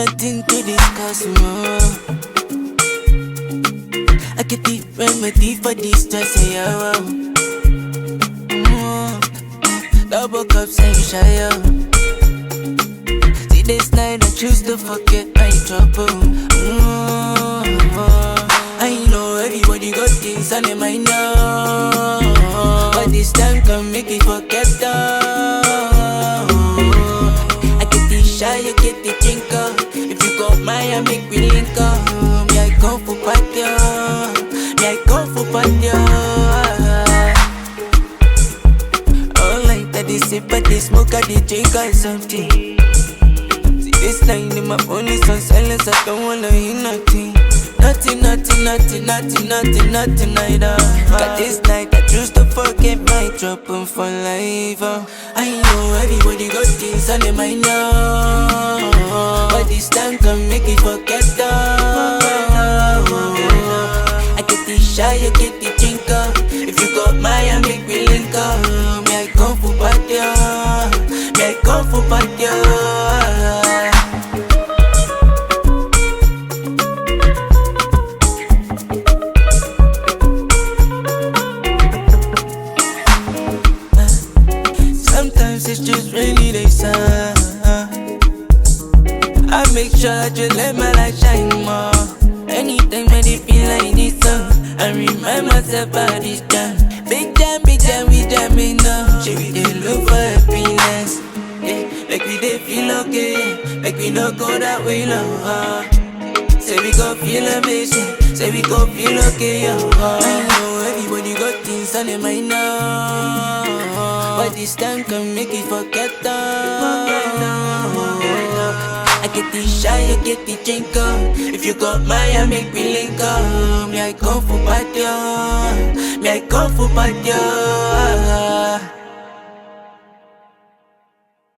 nothing to discuss more. I get the remedy for this stress, yeah. Double cups and shy, see this night I choose to forget my trouble. I know everybody got things on their mind now, but this time can make it forget though. I get the shy, you get the drinker. If you got mine, I make me link up. Me I come for party, me I come for party. All night I dey sip, I dey smoke, I dey drink or something. See this night in my phone is on silence, I don't wanna hear nothing. Nothing, neither. But this night I choose to forget my trouble for life. I know everybody got things on their mind now, but this time can make it forget though. I get the shy, you get the drinker. If you got mine, I make me link up. Me I come for party, me I come for party. It's just rainy days, I make sure I just let my light shine more. Anytime when they feel like this, I remind myself about this jam. Big jam, we jamming now. Should we dey look for happiness? Yeah, like we dey feel okay, like we no go that way now. Say we gon' feel amazing, say we gon' feel okay, I know everybody got things on their mind now, but this time can make it forget I get the shy, you get the drinker. If you got mine, I make me link up. Me I come for party, me I come for party.